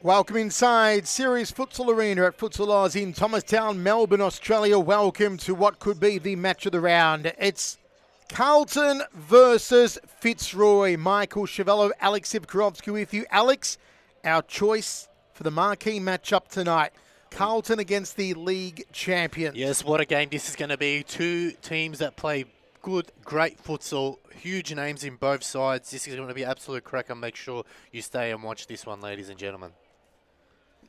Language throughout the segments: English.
Welcome inside Series Futsal Arena at Futsal Oz in Thomastown, Melbourne, Australia. Welcome to what could be the match of the round. It's Carlton versus Fitzroy. Michael Chevello, Alex Ivkorovsky with you. Alex, our choice for the marquee matchup tonight. Carlton against the league champions. Yes, what a game this is going to be. Two teams that play good, great futsal, huge names in both sides. This is going to be absolute cracker. Make sure you stay and watch this one, ladies and gentlemen.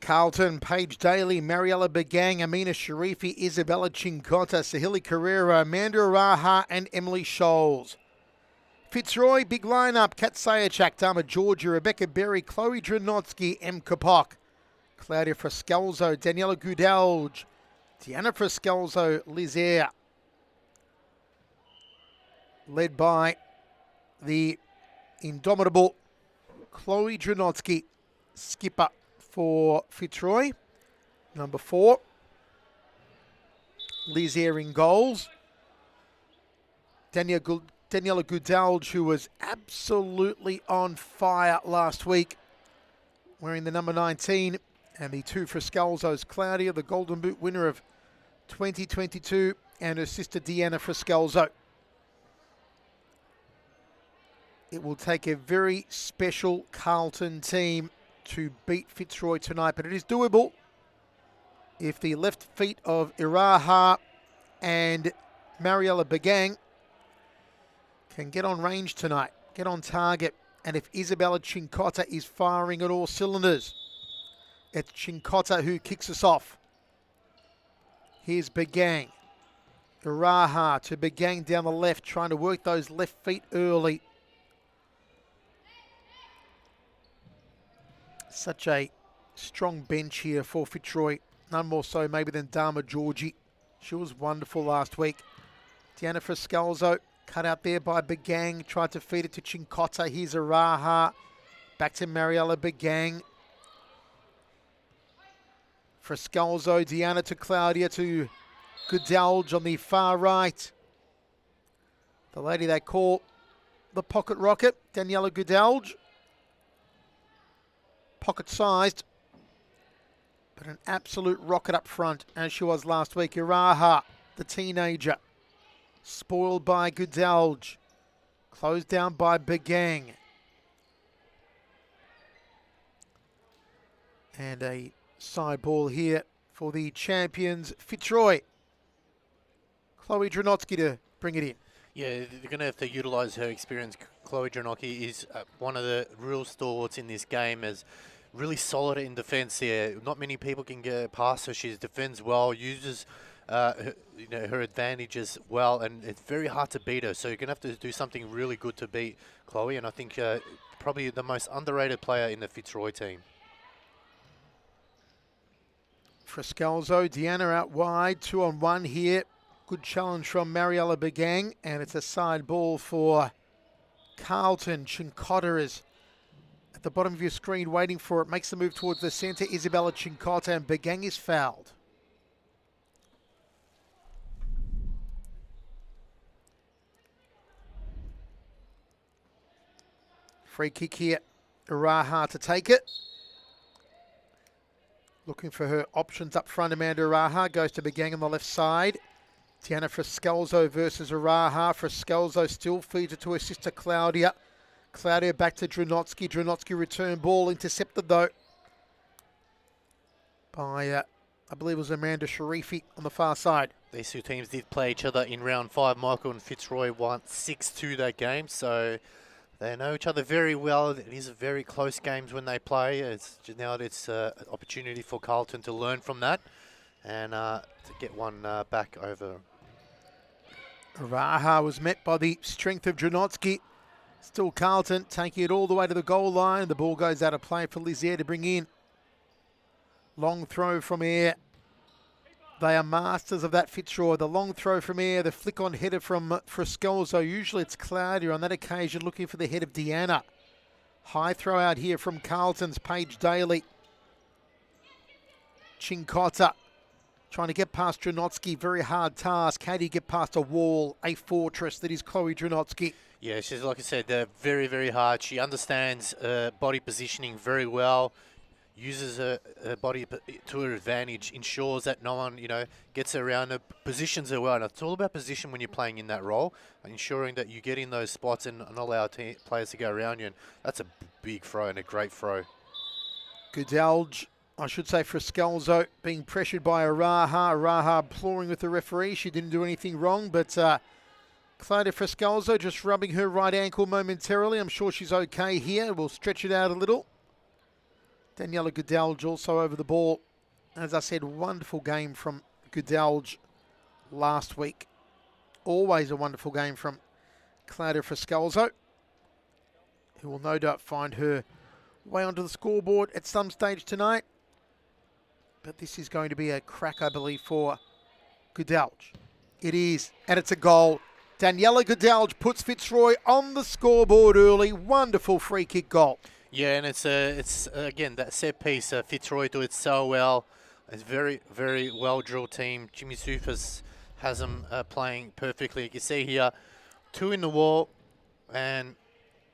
Carlton, Paige Daly, Mariella Bagang, Amina Sharifi, Isabella Chincotta, Sahili Carrera, Amanda Araha, and Emily Scholes. Fitzroy, big lineup, Kat Sayachak, Dama Georgia, Rebecca Berry, Chloe Dranotsky, M. Kapok, Claudia Frascalzo, Daniela Gudelj, Deanna Frascalzo, Liz Eyre. Led by the indomitable Chloe Dranotsky, skipper for Fitzroy. Number 4, Liz Eyre in goals. Daniela Gudelj, who was absolutely on fire last week, wearing the number 19. And the 2 Frascalzos, Claudia, the Golden Boot winner of 2022, and her sister Deanna Frascalzo. It will take a very special Carlton team to beat Fitzroy tonight, but it is doable if the left feet of Iraha and Mariella Bagang can get on range tonight, get on target, and if Isabella Chincotta is firing at all cylinders. It's Chincotta who kicks us off. Here's Bagang. Iraha to Bagang down the left, trying to work those left feet early. Such a strong bench here for Fitzroy. None more so maybe than Dama Georgie. She was wonderful last week. Deanna Frascalzo cut out there by Bagang. Tried to feed it to Chincotta. Here's Araha. Back to Mariella Bagang. Frascalzo, Deanna to Claudia to Gudelj on the far right. The lady they call the Pocket Rocket, Daniela Gudelj. Pocket-sized, but an absolute rocket up front, as she was last week. Iraha, the teenager, spoiled by Gudelj, closed down by Bagang. And a side ball here for the champions, Fitzroy. Chloe Dranotsky to bring it in. Yeah, they're going to have to utilise her experience. Chloe Dranotsky is one of the real stalwarts in this game, as really solid in defence here. Not many people can get past her. She defends well, uses her advantages well, and it's very hard to beat her. So you're going to have to do something really good to beat Chloe, and I think probably the most underrated player in the Fitzroy team. Frascalzo, Deanna out wide, 2-on-1 here. Good challenge from Mariella Bagang, and it's a side ball for Carlton. Chincotta is at the bottom of your screen waiting for it. Makes the move towards the centre. Isabella Chincotta, and Bagang is fouled. Free kick here. Iraha to take it. Looking for her options up front. Amanda Araha goes to Bagang on the left side. Deanna Frascalzo versus Araha. Frascalzo still feeds it to her sister Claudia. Claudia back to Dranotsky. Dranotsky return ball intercepted though by, I believe it was Amanda Sharifi on the far side. These two teams did play each other in round 5. Michael and Fitzroy won 6-2 that game, so they know each other very well. It is very close games when they play. It's an opportunity for Carlton to learn from that and to get one back over. Araha was met by the strength of Dranotsky. Still Carlton taking it all the way to the goal line. The ball goes out of play for Liz Eyre to bring in. Long throw from Eyre. They are masters of that, Fitzroy. The long throw from Eyre, the flick on header from Frascalzo. Usually it's Claudia on that occasion looking for the head of Deanna. High throw out here from Carlton's Paige Daly. Chincotta trying to get past Dranotsky. Very hard task. How do you get past a wall, a fortress that is Chloe Dranotsky? Yeah, she's, like I said, very, very hard. She understands body positioning very well. uses her body to her advantage, ensures that no one, gets around her, positions her well. And it's all about position when you're playing in that role, ensuring that you get in those spots and not allow players to go around you. And that's a big throw and a great throw. Goodalge, I should say, Friscalzo being pressured by Araha. Araha imploring with the referee. She didn't do anything wrong, but Claudia Friscalzo just rubbing her right ankle momentarily. I'm sure she's okay here. We'll stretch it out a little. Daniela Goodalge also over the ball. As I said, wonderful game from Goodalge last week. Always a wonderful game from Claudia Friscalzo, who will no doubt find her way onto the scoreboard at some stage tonight. But this is going to be a crack, I believe, for Goodalge. It is, and it's a goal. Daniela Goodalge puts Fitzroy on the scoreboard early. Wonderful free kick goal. Yeah, and it's again, that set piece. Fitzroy do it so well. It's very, very well-drilled team. Jimmy Sufas has them playing perfectly. You can see here, 2 in the wall, and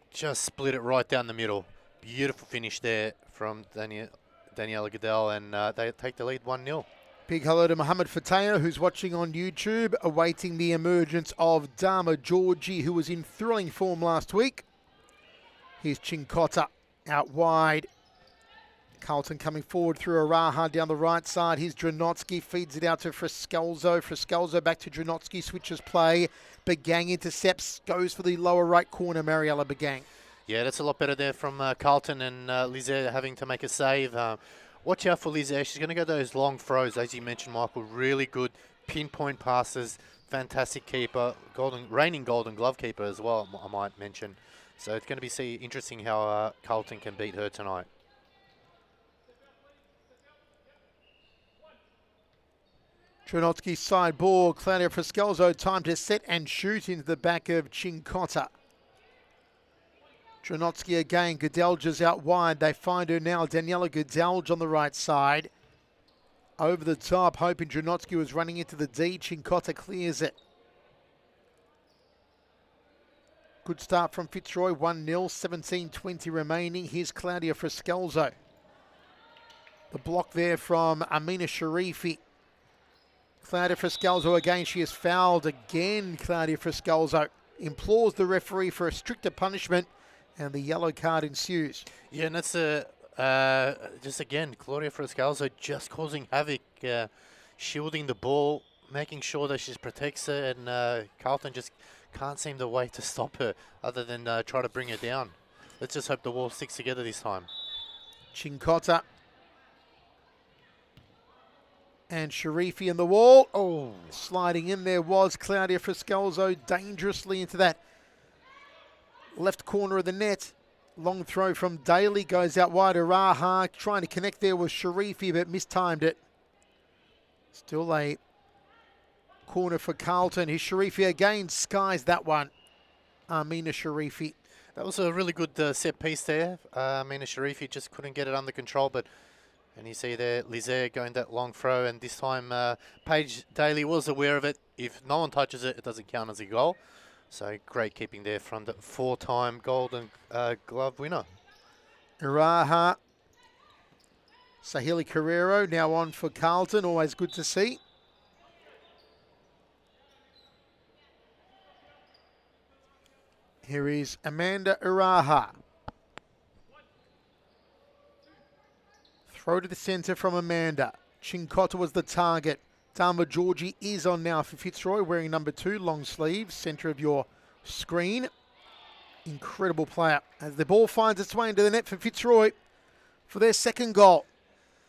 just split it right down the middle. Beautiful finish there from Daniela Goodell, and they take the lead 1-0. Big hello to Mohammed Fataya, who's watching on YouTube, awaiting the emergence of Dama Georgie, who was in thrilling form last week. Here's Chincotta out wide. Carlton coming forward through Araha down the right side. Here's Dranotsky, feeds it out to Friscalzo. Friscalzo back to Dranotsky, switches play. Bagang intercepts, goes for the lower right corner, Mariella Bagang. Yeah, that's a lot better there from Carlton, and Lizette having to make a save. Watch out for Lizette. She's going to go those long throws, as you mentioned, Michael. Really good pinpoint passes. Fantastic keeper. Reigning Golden Glove keeper as well, I might mention. So it's going to be interesting how Carlton can beat her tonight. Dranotsky's side ball. Claudia Friscalzo time to set and shoot into the back of Chincotta. Dranotsky again. Goodalge is out wide. They find her now. Daniela Goodalge on the right side. Over the top, hoping Dranotsky was running into the D. Chincotta clears it. Good start from Fitzroy, 1-0, 17:20 remaining. Here's Claudia Friscalzo. The block there from Amina Sharifi. Claudia Friscalzo again, she is fouled again. Claudia Friscalzo implores the referee for a stricter punishment, and the yellow card ensues. Yeah, and that's just again, Claudia Friscalzo just causing havoc, shielding the ball, making sure that she protects her, and Carlton just can't seem the way to stop her other than try to bring her down. Let's just hope the wall sticks together this time. Chincotta. And Sharifi in the wall. Oh, sliding in there was Claudia Friscalzo dangerously into that left corner of the net. Long throw from Daly goes out wide. Araha trying to connect there with Sharifi, but mistimed it. Still a corner for Carlton. Here's Sharifi again, skies that one. Amina Sharifi. That was a really good set piece there. Amina Sharifi just couldn't get it under control, and you see there, Lizette going that long throw, and this time Paige Daly was aware of it. If no one touches it, it doesn't count as a goal. So great keeping there from the 4-time Golden Glove winner. Iraha. Sahili Carrero now on for Carlton. Always good to see. Here is Amanda Iraha. Throw to the centre from Amanda. Chincotta was the target. Dama Georgie is on now for Fitzroy, wearing number 2, long sleeves, centre of your screen. Incredible player. As the ball finds its way into the net for Fitzroy for their second goal.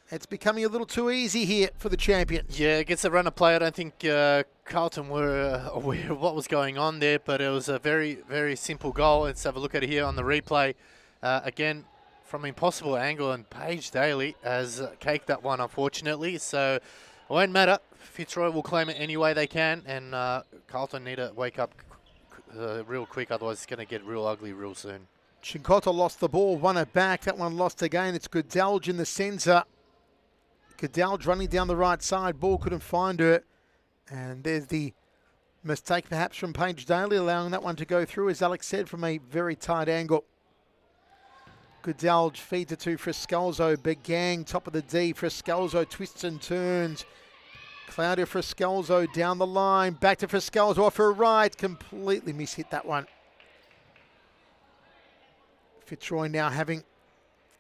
It's becoming a little too easy here for the champions. Yeah, it gets a run of play. I don't think Carlton were aware of what was going on there, but it was a very, very simple goal. Let's have a look at it here on the replay. Again, from an impossible angle, and Paige Daly has caked that one, unfortunately. So it won't matter. Fitzroy will claim it any way they can, and Carlton need to wake up real quick, otherwise it's going to get real ugly real soon. Chincotta lost the ball, won it back. That one lost again. It's Goodalge in the centre. Goodalge running down the right side. Ball couldn't find her. And there's the mistake perhaps from Paige Daly, allowing that one to go through, as Alex said, from a very tight angle. Goodell feeds it to Friscalzo. Begang, top of the D. Friscalzo twists and turns. Claudia Friscalzo down the line. Back to Friscalzo off her right. Completely mishit that one. Fitzroy now having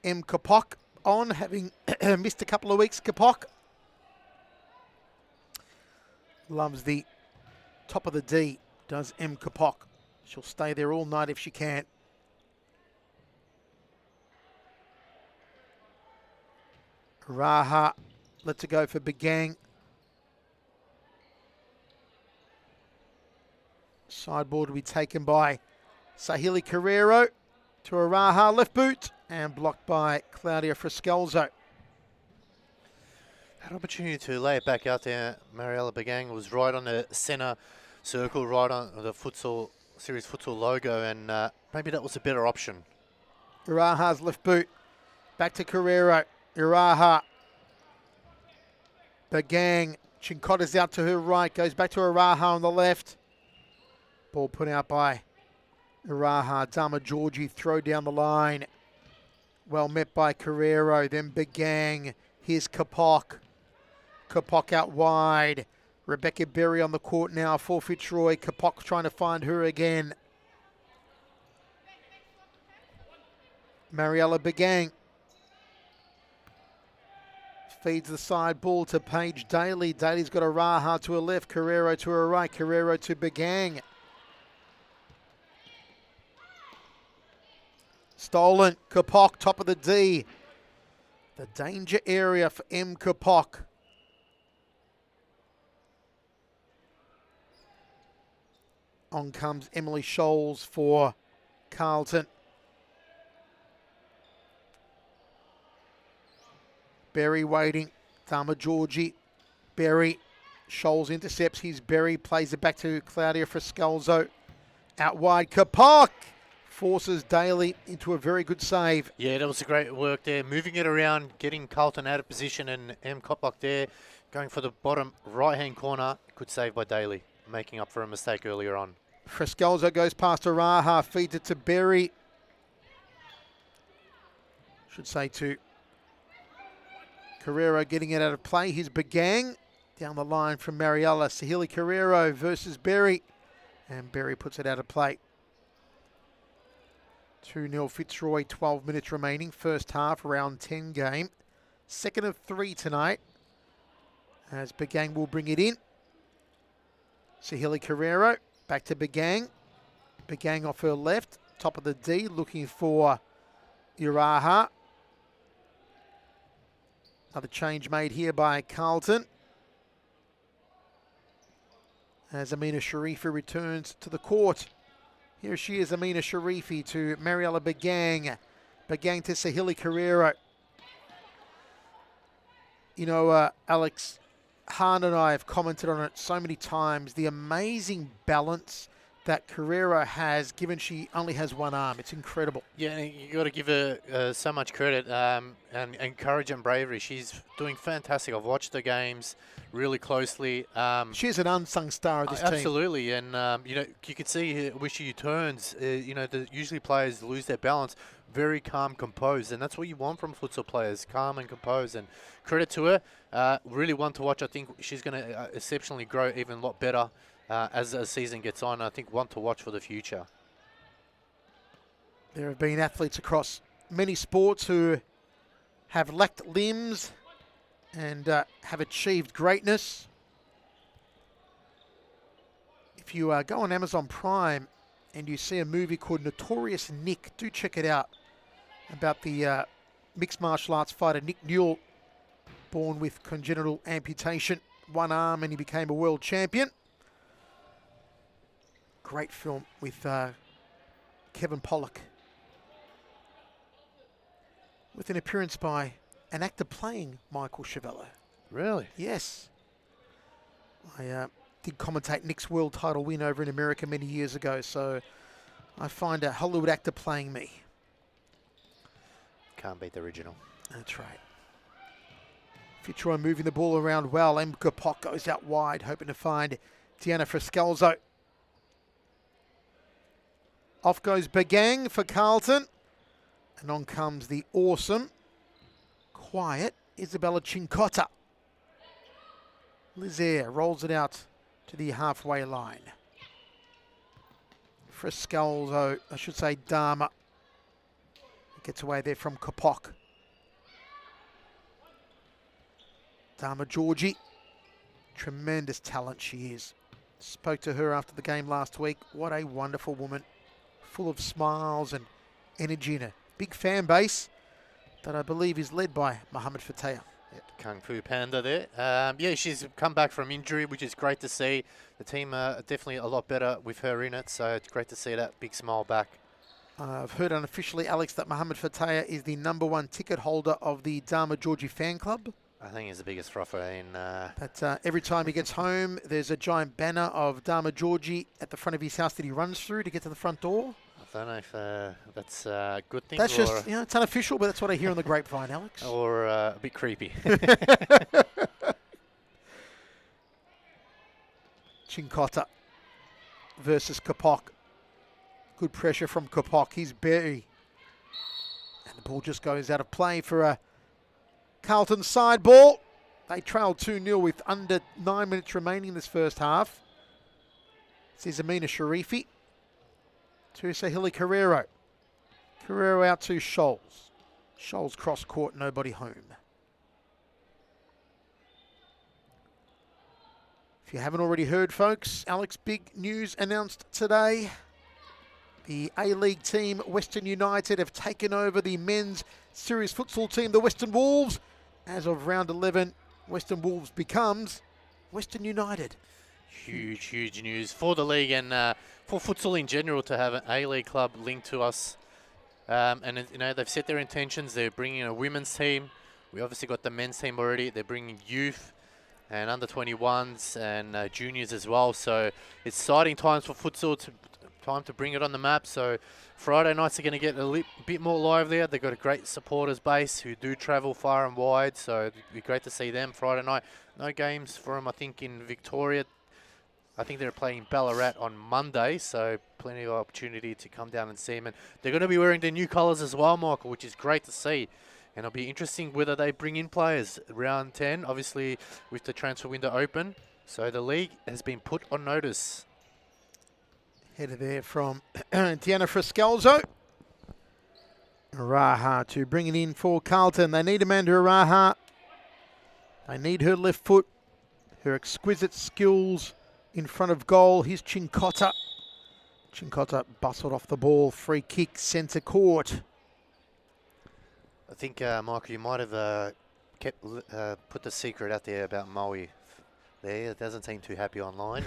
M. Kapok on, having missed a couple of weeks. Kapok loves the top of the D, does M. Kapok. She'll stay there all night if she can. Raha lets it go for Begang. Sideboard will be taken by Sahili Carrero to Araha, left boot, and blocked by Claudia Friscalzo. That opportunity to lay it back out there, Mariella Begang was right on the centre circle, right on the futsal series futsal logo, and maybe that was a better option. Iraha's left boot, back to Carrero. Iraha, Begang, Chincotta's out to her right, goes back to Iraha on the left. Ball put out by Iraha. Dama Georgie throw down the line. Well met by Carrero. Then Begang. Here's Kapok. Kapok out wide. Rebecca Berry on the court now for Fitzroy. Kapok trying to find her again. Mariella Begang. Feeds the side ball to Paige Daly. Daly's got Iraha to her left. Carrero to her right. Carrero to Begang. Stolen. Kapok, top of the D. The danger area for M. Kapok. On comes Emily Scholes for Carlton. Berry waiting. Dama Georgie. Berry. Scholes intercepts his Berry. Plays it back to Claudia Friscalzo. Out wide. Kapok forces Daly into a very good save. Yeah, that was a great work there. Moving it around, getting Carlton out of position, and M. Kopok there going for the bottom right-hand corner. Good save by Daly, making up for a mistake earlier on. Friscalzo goes past Araha, feeds it to Berry. Should say to Carrero, getting it out of play. Here's Begang down the line from Mariella. Sahili Carrero versus Berry. And Berry puts it out of play. 2-0 Fitzroy, 12 minutes remaining. First half, round 10 game. Second of 3 tonight. As Begang will bring it in. Sahili Carrero, back to Begang. Begang off her left, top of the D, looking for Iraha. Another change made here by Carlton. As Amina Sharifi returns to the court. Here she is, Amina Sharifi to Mariella Begang. Begang to Sahili Carrero. You know, Alex, Hahn and I have commented on it so many times. The amazing balance that Carrero has, given she only has one arm. It's incredible. Yeah, you got to give her so much credit and courage and bravery. She's doing fantastic. I've watched the games really closely. She's an unsung star of this team. Absolutely, and you know, you can see where she turns. You know, usually players lose their balance. Very calm, composed, and that's what you want from futsal players: calm and composed. And credit to her. Really one to watch. I think she's going to exceptionally grow even a lot better as the season gets on. I think one to watch for the future. There have been athletes across many sports who have lacked limbs and have achieved greatness. If you go on Amazon Prime and you see a movie called Notorious Nick, do check it out, about the mixed martial arts fighter Nick Newell, born with congenital amputation, one arm, and he became a world champion. Great film with Kevin Pollak, with an appearance by an actor playing Michael Chiavello. Really? Yes. I did commentate Nick's world title win over in America many years ago, so I find a Hollywood actor playing me. Can't beat the original. That's right. Fitzroy moving the ball around well. M. Kapok goes out wide, hoping to find Tiana Friscalzo. Off goes Begang for Carlton. And on comes the awesome, quiet Isabella Cincotta. Lizaire rolls it out to the halfway line. Frescalzo, I should say Dama. Gets away there from Kapok. Dama Georgie, tremendous talent she is. Spoke to her after the game last week. What a wonderful woman, full of smiles and energy and a big fan base that I believe is led by Mohamed Fateh. Kung Fu Panda there. Yeah, she's come back from injury, which is great to see. The team are definitely a lot better with her in it, so it's great to see that big smile back. I've heard unofficially, Alex, that Mohamed Fateh is the #1 ticket holder of the Dama Georgie fan club. I think he's the biggest fruffer in... But every time he gets home, there's a giant banner of Dama Georgie at the front of his house that he runs through to get to the front door. I don't know if that's a good thing. That's just, it's unofficial, but that's what I hear on the grapevine, Alex. Or a bit creepy. Cincotta versus Kapok. Good pressure from Kapok. He's Berry. And the ball just goes out of play for a Carlton side ball. They trailed 2-0 with under 9 minutes remaining in this first half. This is Amina Sharifi to Sahili Carrero. Carrero out to Scholes. Scholes cross court, nobody home. If you haven't already heard, folks, Alex, big news announced today. The A-League team, Western United, have taken over the men's series futsal team, the Western Wolves. As of round 11, Western Wolves becomes Western United. Huge, huge news for the league and for futsal in general to have an A-League club linked to us. And they've set their intentions. They're bringing a women's team. We obviously got the men's team already. They're bringing youth and under 21s and juniors as well. So it's exciting times for futsal, time to bring it on the map. So Friday nights are going to get a bit more livelier. They've got a great supporters base who do travel far and wide. So it'd be great to see them Friday night. No games for them, I think, in Victoria. I think they're playing Ballarat on Monday, so plenty of opportunity to come down and see them. And they're going to be wearing their new colours as well, Michael, which is great to see. And it'll be interesting whether they bring in players round 10, obviously with the transfer window open. So the league has been put on notice. Header there from Deanna Frescalzo. Araha to bring it in for Carlton. They need Amanda Araha. They need her left foot, her exquisite skills in front of goal. Here's Cincotta. Cincotta bustled off the ball. Free kick, centre court. I think, Michael, you might have put the secret out there about Maui. There, it doesn't seem too happy online.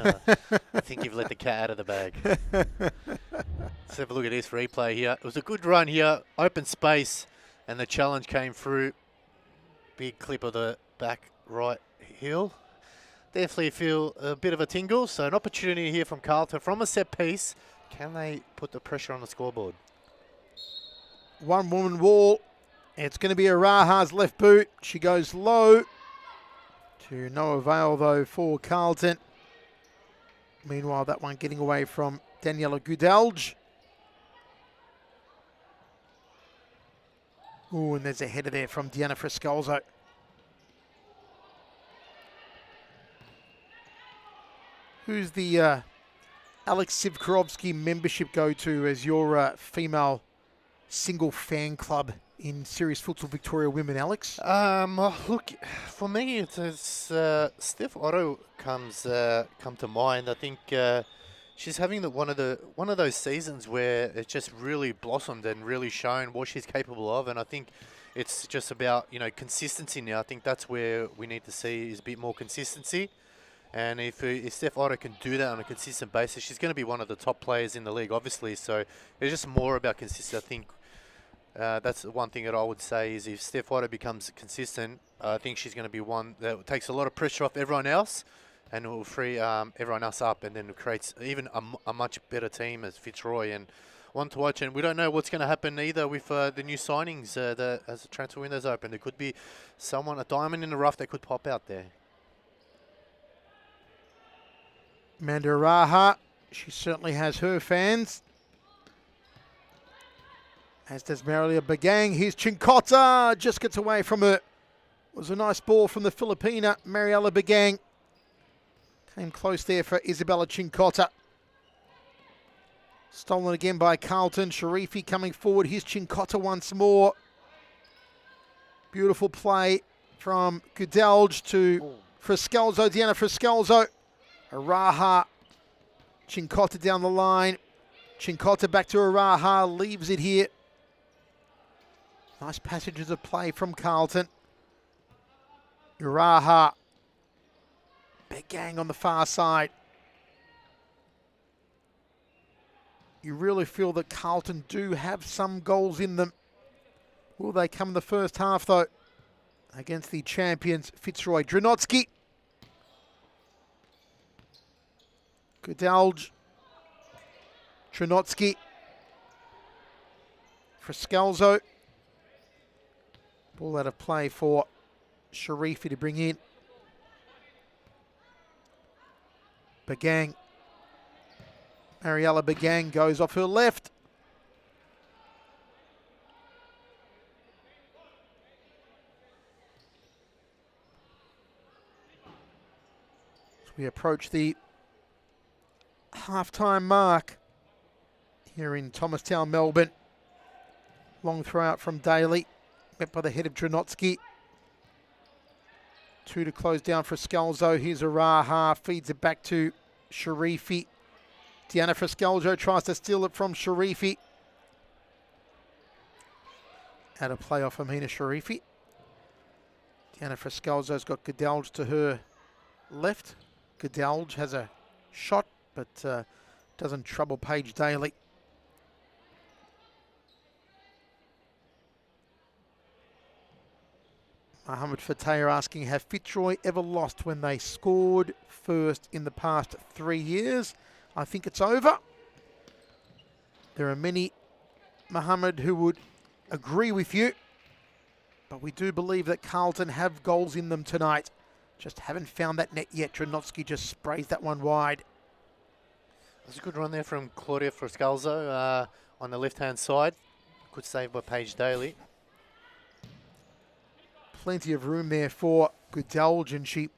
I think you've let the cat out of the bag. Let's have a look at this replay here. It was a good run here, open space, and the challenge came through. Big clip of the back right heel. Definitely feel a bit of a tingle. So an opportunity here from Carlton from a set piece. Can they put the pressure on the scoreboard? One woman wall. It's going to be Araha's left boot. She goes low. To no avail, though, for Carlton. Meanwhile, that one getting away from Daniela Gudalj. Ooh, and there's a header there from Deanna Frescalzo. Who's the Alex Sivkorovsky membership go to as your female single fan club in Series Futsal Victoria Women, Alex? Look, for me, it's Steph Otto come to mind. I think she's having one of those seasons where it's just really blossomed and really shown what she's capable of. And I think it's just about consistency now. I think that's where we need to see is a bit more consistency. And if Steph Otto can do that on a consistent basis, she's going to be one of the top players in the league, obviously. So it's just more about consistency. I think that's the one thing that I would say is if Steph Otto becomes consistent, I think she's going to be one that takes a lot of pressure off everyone else and it will free everyone else up, and then it creates even a much better team as Fitzroy and one to watch. And we don't know what's going to happen either with the new signings as the transfer window's open. There could be a diamond in the rough that could pop out there. Amanda Araha, she certainly has her fans. As does Mariela Bagang. Here's Chinkota. Just gets away from her. It was a nice ball from the Filipina, Mariela Bagang. Came close there for Isabella Chinkota. Stolen again by Carlton. Sharifi coming forward. Here's Chinkota once more. Beautiful play from Gudelj to Friscalzo. Deanna Friscalzo. Araha. Chinkota down the line. Chinkota back to Araha. Leaves it here. Nice passages of play from Carlton. Uraha. Bagang on the far side. You really feel that Carlton do have some goals in them. Will they come in the first half, though? Against the champions, Fitzroy. Drinotsky. Gudelj. Drinotsky. Friscalzo. Ball out of play for Sharifi to bring in. Bagang. Mariela Bagang goes off her left. As we approach the half-time mark here in Thomastown, Melbourne. Long throw out from Daly. Met by the head of Drinotsky. 2 to close down for Scalzo. Here's Araha. Feeds it back to Sharifi. Deanna Friscalzo tries to steal it from Sharifi. Out of play off Amina Sharifi. Deanna Friscalzo's got Gudelj to her left. Gudelj has a shot, but doesn't trouble Paige Daly. Mohammed Fateh asking, have Fitzroy ever lost when they scored first in the past 3 years? I think it's over. There are many, Mohammed, who would agree with you. But we do believe that Carlton have goals in them tonight. Just haven't found that net yet. Drinotsky just sprays that one wide. That's a good run there from Claudia Friscalzo on the left-hand side. Good save by Paige Daly. Plenty of room there for Gudelj, and she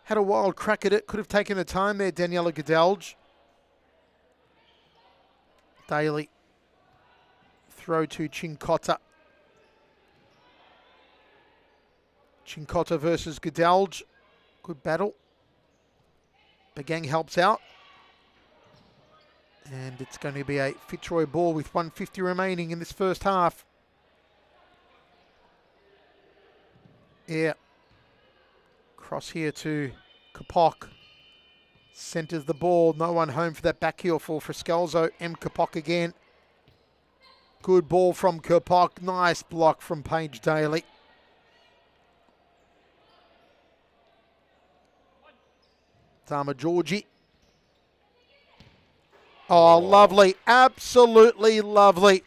had a wild crack at it. Could have taken the time there, Daniela Gudelj. Daly. Throw to Chinkota. Chinkota versus Gudelj. Good battle. Bagang helps out. And it's going to be a Fitzroy ball with 1:50 remaining in this first half. Yeah. Cross here to Kapok. Centres the ball. No one home for that back heel for Friscalzo. M. Kapok again. Good ball from Kapok. Nice block from Paige Daly. Dharma Georgie. Oh, lovely. Absolutely lovely.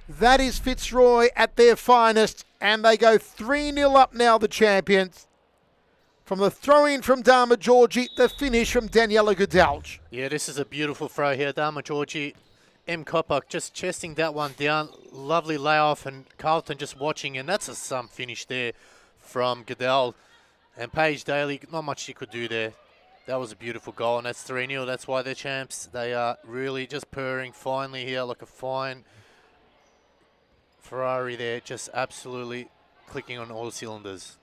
That is Fitzroy at their finest. And they go 3-0 up now, the champions. From the throw-in from Dharma Georgie, the finish from Daniela Gudelj. Yeah, this is a beautiful throw here. Dharma Georgie, M. Koppak just chesting that one down. Lovely layoff, and Carlton just watching, and that's some finish there from Gudelj. And Paige Daly, not much she could do there. That was a beautiful goal, and that's 3-0. That's why they're champs. They are really just purring finally here like a fine Ferrari there, just absolutely clicking on all cylinders.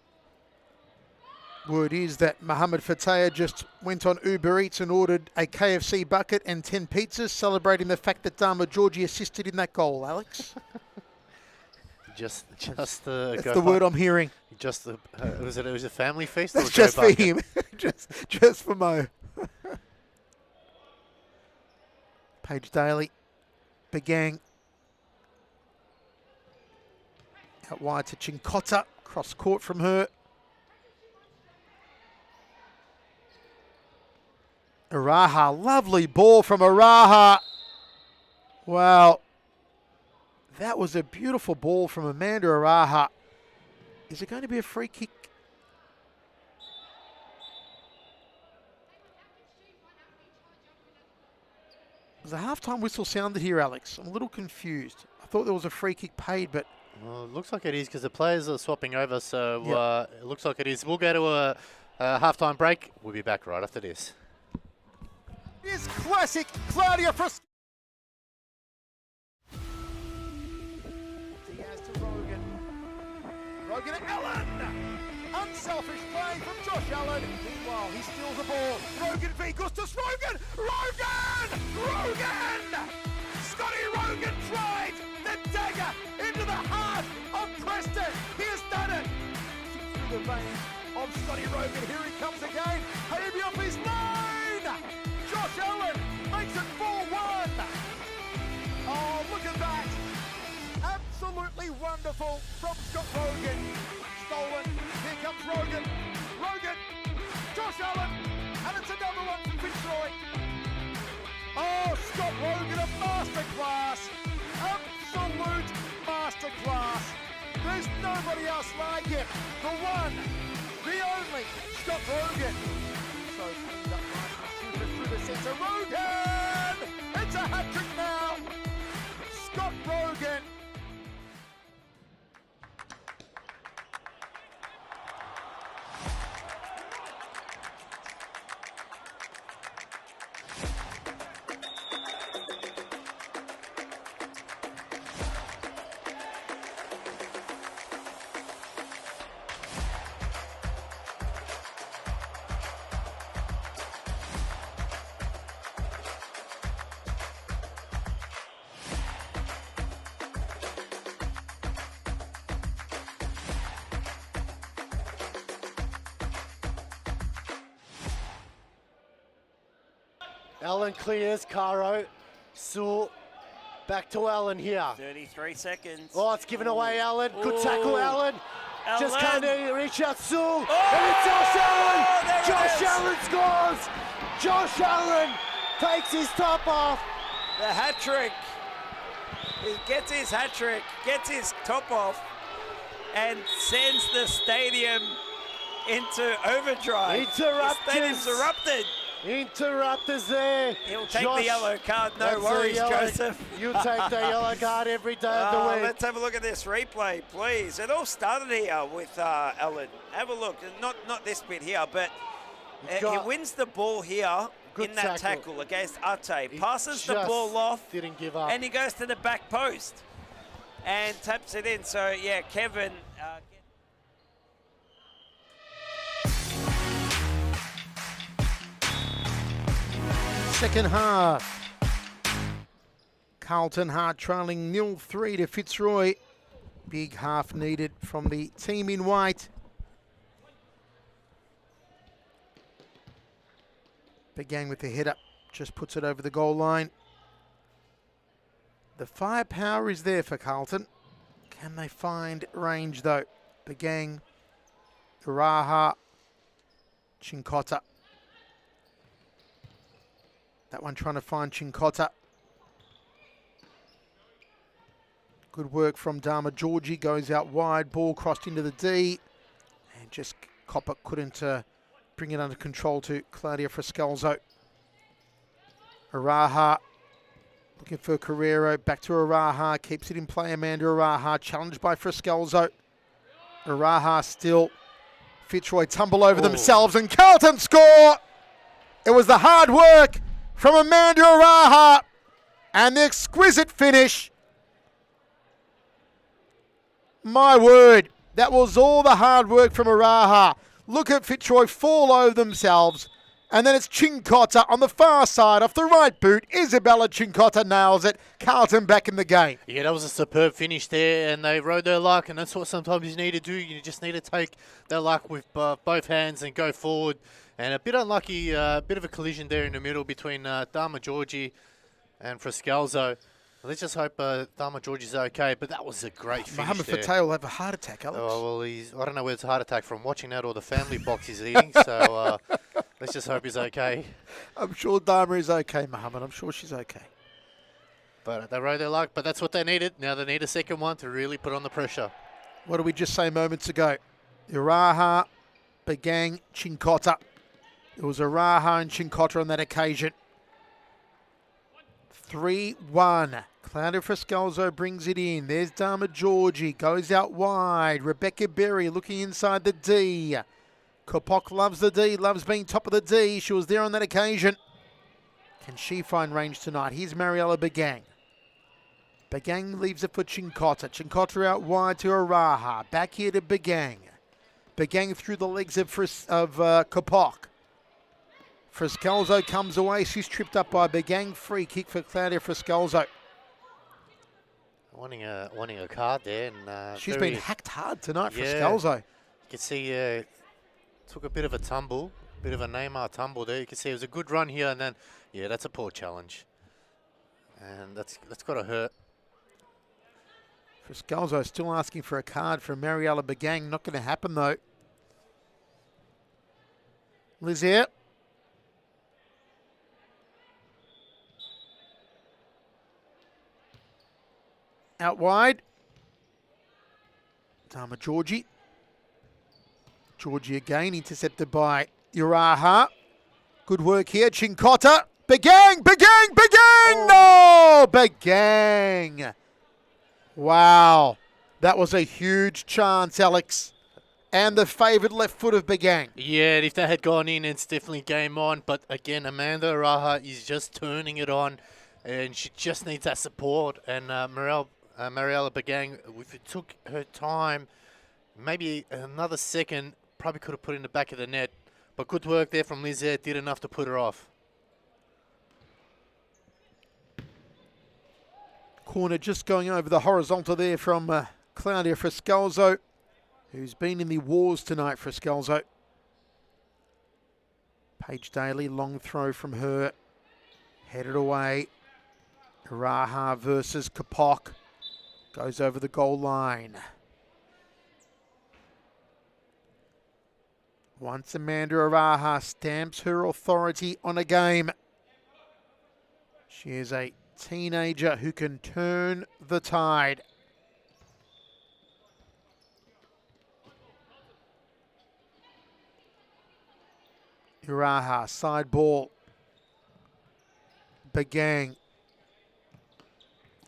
Word is that Mohammed Fateh just went on Uber Eats and ordered a KFC bucket and 10 pizzas, celebrating the fact that Dharma Georgie assisted in that goal, Alex. Just that's the word I'm hearing. Just the was it a family feast? That's just for him. just for Mo. Paige Daly, Bagang. Out wide to Chinkota, cross court from her. Araha, lovely ball from Araha. Wow. That was a beautiful ball from Amanda Araha. Is it going to be a free kick? Was the halftime whistle sounded here, Alex? I'm a little confused. I thought there was a free kick paid, but... Well, it looks like it is because the players are swapping over, so it looks like it is. We'll go to a halftime break. We'll be back right after this. Is classic Claudia Fris. Diaz to Rogan. Rogan to Allen. Unselfish play from Josh Allen. Meanwhile, he steals the ball. Rogan v. Gustus Rogan. Rogan! Scotty Rogan tried the dagger into the heart of Preston. He has done it. Through the veins of Scotty Rogan. Here he comes again. Hayby off his line. Josh Allen makes it 4-1. Oh, look at that. Absolutely wonderful from Scott Rogan. Stolen. Here comes Rogan. Josh Allen. And it's another one from Fitzroy. Oh, Scott Rogan, a masterclass. Absolute masterclass. There's nobody else like him. The one, the only, Scott Rogan. So cleaned up nicely through the centre. Rogan! It's a hat-trick now. Scott Rogan. Allen clears, Caro, Sewell, back to Allen here. 33 seconds. Oh, it's given away, Allen. Good tackle, Allen. Just Allen. can't reach out, Sewell. Oh, And it's Josh Allen. there it Josh is. Allen scores. Josh Allen takes his top off. The hat trick. He gets his hat trick, gets his top off, and sends the stadium into overdrive. Interrupters. The stadium's erupted. Interrupters there. He'll take Josh, the yellow card, no that's the worries, yellow- Joseph. You take the yellow card every day of the week. Let's have a look at this replay, please. It all started here with Allen. Have a look. Not this bit here, but he wins the ball here Good in that tackle against R10. Passes the ball off. Didn't give up. And he goes to the back post and taps it in. So, yeah, Kevin. Second half. Carlton Hart trailing 0-3 to Fitzroy. Big half needed from the team in white. Began with the header, just puts it over the goal line. The firepower is there for Carlton. Can they find range though? Begang, Uraha, Chincotta. That one trying to find Chincotta. Good work from Dharma Georgie, goes out wide, ball crossed into the D. And just Copper couldn't bring it under control to Claudia Friscalzo. Araha looking for Carrero, back to Araha, keeps it in play, Amanda Araha, challenged by Friscalzo. Araha still, Fitzroy tumble over themselves and Carlton score! It was the hard work from Amanda Araha and the exquisite finish. My word, that was all the hard work from Araha. Look at Fitzroy fall over themselves. And then it's Chincotta on the far side off the right boot. Isabella Chincotta nails it. Carlton back in the game. Yeah, that was a superb finish there, and they rode their luck, and that's what sometimes you need to do. You just need to take their luck with both hands and go forward. And a bit unlucky, bit of a collision there in the middle between Dharma Georgie and Friscalzo. Let's just hope Dharma Georgie's okay, but that was a great finish Mohammed there. Fateh will have a heart attack, Alex. Oh, well, I don't know where it's a heart attack from, watching that or the family box he's eating, so let's just hope he's okay. I'm sure Dharma is okay, Mohammed. I'm sure she's okay. But they rode their luck, but that's what they needed. Now they need a second one to really put on the pressure. What did we just say moments ago? Iraha, Begang, Chincotta. It was Iraha and Chincotta on that occasion. 3-1. Claudia Friscalzo brings it in. There's Dama Georgie. Goes out wide. Rebecca Berry looking inside the D. Kopok loves the D. Loves being top of the D. She was there on that occasion. Can she find range tonight? Here's Mariella Bagang. Bagang leaves it for Chincotta. Chincotta out wide to Araha. Back here to Bagang. Bagang through the legs of Kopok. Friscalzo comes away. She's tripped up by Bagang. Free kick for Claudia Friscalzo. Wanting a card there. And, she's been hacked hard tonight, yeah, Friscalzo. You can see took a bit of a tumble, bit of a Neymar tumble there. You can see it was a good run here, and then, yeah, that's a poor challenge. And that's got to hurt. Friscalzo still asking for a card from Mariella Bagang. Not going to happen, though. Lizier. Out wide. Dama Georgie. Georgie again, intercepted by Uraha. Good work here. Chincotta. Bagang! Bagang! Bagang! No! Bagang! Wow. That was a huge chance, Alex. And the favoured left foot of Bagang. Yeah, if that had gone in, it's definitely game on. But again, Amanda Uraha is just turning it on. And she just needs that support. And Mariella Bagang, if it took her time, maybe another second, probably could have put it in the back of the net. But good work there from Lizette. Did enough to put her off. Corner just going over the horizontal there from Claudia Friscalzo, who's been in the wars tonight, Friscalzo. Paige Daly, long throw from her. Headed away. Raha versus Kopok. Goes over the goal line. Once Amanda Araha stamps her authority on a game, she is a teenager who can turn the tide. Uraha, side ball. Bagang.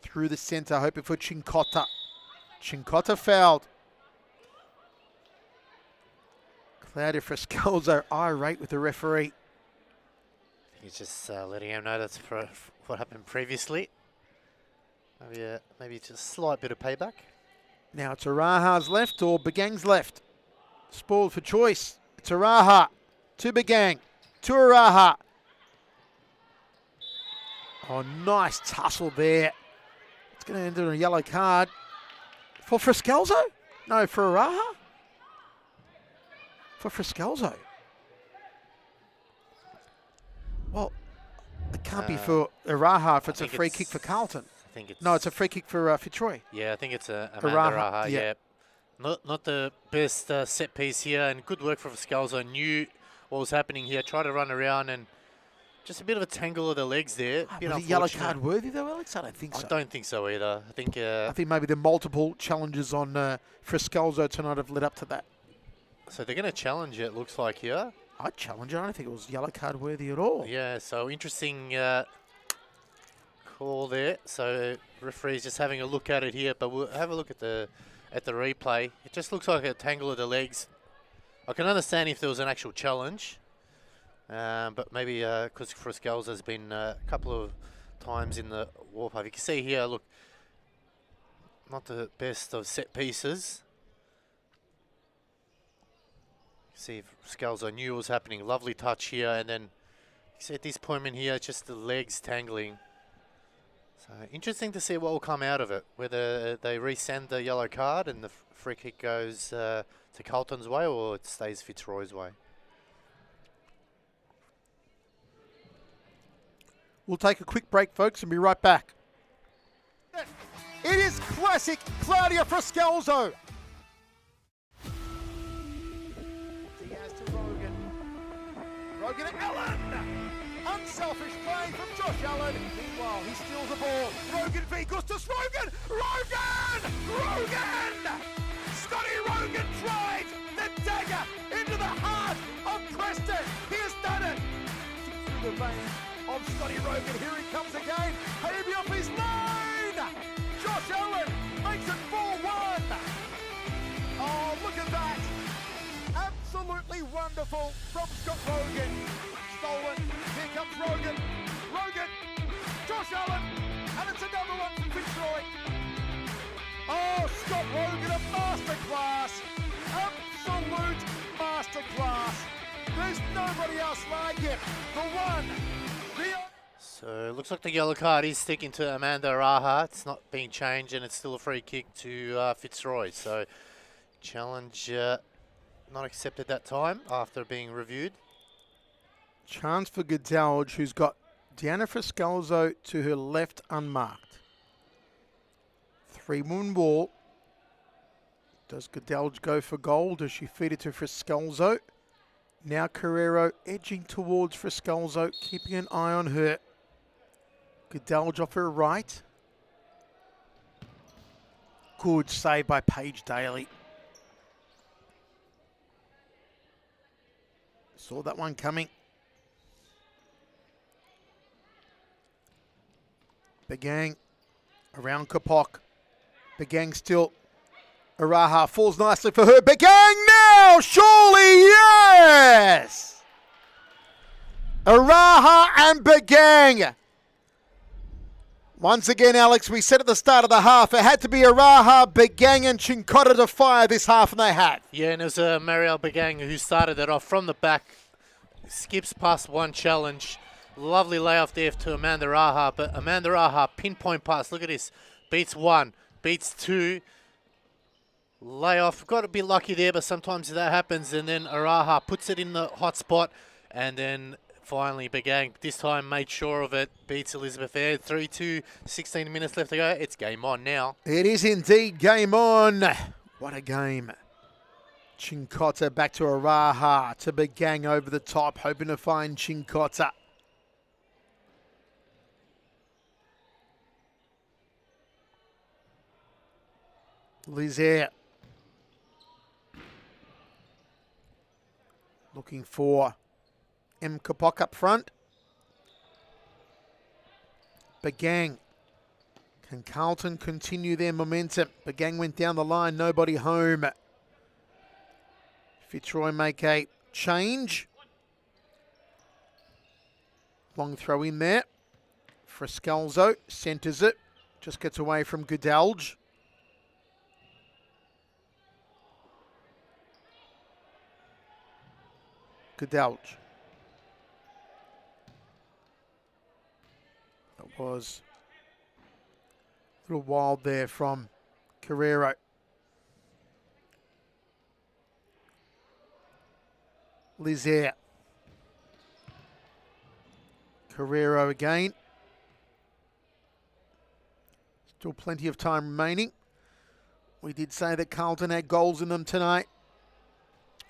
Through the centre, hoping for Chincotta. Chincotta fouled. Claudia Friscalzo irate with the referee. He's just letting him know that's for what happened previously. Maybe just a slight bit of payback. Now it's Araha's left or Bagang's left. Spoiled for choice. It's Araha to Bagang to Araha. Oh, nice tussle there. It's going to end in a yellow card for Friscalzo. No, for Araha. For Friscalzo. Well, it can't be for Araha if it's a free kick for Carlton. I think it's no, it's a free kick for Fitzroy. Yeah, I think it's Amanda Araha. Yeah. Not the best set piece here, and good work for Friscalzo. Knew what was happening here. Tried to run around, and just a bit of a tangle of the legs there. Was it yellow card worthy though, Alex? I don't think so. I don't think so either. I think maybe the multiple challenges on Friscalzo tonight have led up to that. So they're going to challenge it, looks like here. I'd challenge it. I don't think it was yellow card worthy at all. Yeah, so interesting call there. So referee's just having a look at it here, but we'll have a look at the replay. It just looks like a tangle of the legs. I can understand if there was an actual challenge, but maybe because Friscalzo has been a couple of times in the warp-up. You can see here, look, not the best of set pieces. See if Friscalzo knew what was happening. Lovely touch here, and then you see at this point in here, just the legs tangling. So interesting to see what will come out of it. Whether they resend the yellow card and the free kick goes to Carlton's way, or it stays Fitzroy's way. We'll take a quick break, folks, and be right back. It is classic Claudia Friscalzo. Rogan Allen! Unselfish play from Josh Allen. Meanwhile, he steals the ball. Rogan v. Gustus Rogan! Rogan! Scotty Rogan tried the dagger into the heart of Preston. He has done it. Through the veins of Scotty Rogan. Here he comes again. Hayby off his line! wonderful from Scott Rogan. Stolen. Here comes Rogan. Rogan. Josh Allen. And it's another one from Fitzroy. Oh, Scott Rogan, a masterclass. Absolute masterclass. There's nobody else like him. The one. So it looks like the yellow card is sticking to Amanda Araha. It's not being changed and it's still a free kick to Fitzroy. So challenge not accepted that time after being reviewed. Chance for Gadalge, who's got Deanna Friscalzo to her left unmarked. 3-woman ball. Does Gadalge go for goal? Does she feed it to Friscalzo? Now Carrero edging towards Friscalzo, keeping an eye on her. Gadalge off her right. Good save by Paige Daly. Saw that one coming. Begang around Kapok. Begang still. Araha falls nicely for her. Begang now! Surely, yes! Araha and Begang. Once again, Alex, we said at the start of the half, it had to be Araha, Begang and Chincotta to fire this half, and they have. Yeah, and it was Marielle Begang who started it off from the back. Skips past one challenge. Lovely layoff there to Amanda Araha, but Amanda Araha, pinpoint pass. Look at this. Beats one, beats two. Layoff, got to be lucky there, but sometimes that happens. And then Araha puts it in the hot spot, and then finally Begang this time made sure of it. Beats Elizabeth Aird. 3-2, 16 minutes left to go. It's game on now. It is indeed game on. What a game. Chincotta back to Araha, to Begang over the top, hoping to find Chincotta. Lizaire. Looking for M. Kapok up front. Begang. Can Carlton continue their momentum? Begang went down the line, nobody home. Fitzroy make a change. Long throw in there. Friscalzo centres it. Just gets away from Gadalge. Gadalge. That was a little wild there from Carrero. Lizaire. Carrero again. Still plenty of time remaining. We did say that Carlton had goals in them tonight.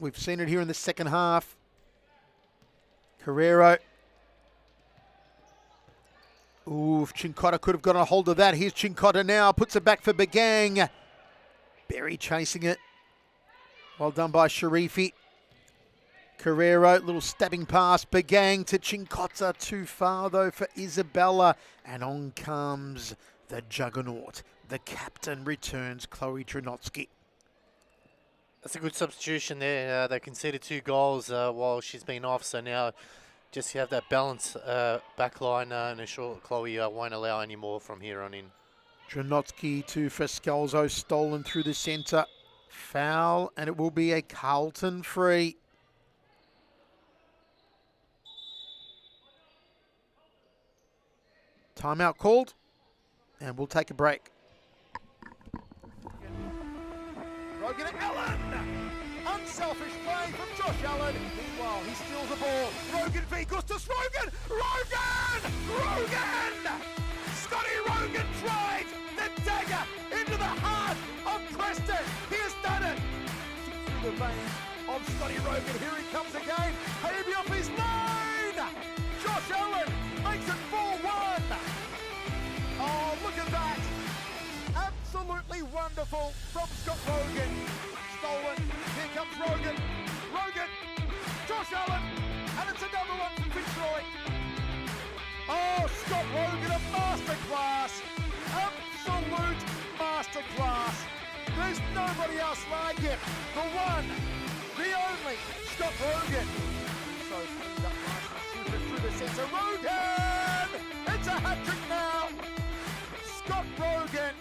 We've seen it here in the second half. Carrero. Ooh, Chincotta could have got a hold of that. Here's Chincotta now. Puts it back for Begang. Berry chasing it. Well done by Sharifi. Carrero, little stabbing pass. Begang to Chincotta. Too far though for Isabella. And on comes the juggernaut. The captain returns, Chloe Trenotsky. That's a good substitution there. They conceded 2 goals while she's been off, so now just have that balance back line and ensure Chloe won't allow any more from here on in. Trenotsky to Friscalzo, stolen through the centre. Foul, and it will be a Carlton free. Timeout called, and we'll take a break. Rogan Allen! Unselfish play from Josh Allen. Meanwhile, he steals the ball. Rogan v. Gustus Rogan! Rogan! Rogan! Scotty Rogan tried the dagger into the heart of Preston. He has done it. Through the veins of Scotty Rogan. Here he comes again. Baby off his line! Josh Allen makes it 4-1. Oh, look at that. Absolutely wonderful from Scott Rogan. Stolen. Here comes Rogan. Rogan. Josh Allen. And it's another one from Fitzroy. Oh, Scott Rogan, a masterclass. Absolute masterclass. There's nobody else like him. The one, the only Scott Rogan. So cleaned up nice and super through the centre. Rogan! It's a hat-trick now! Scott Rogan.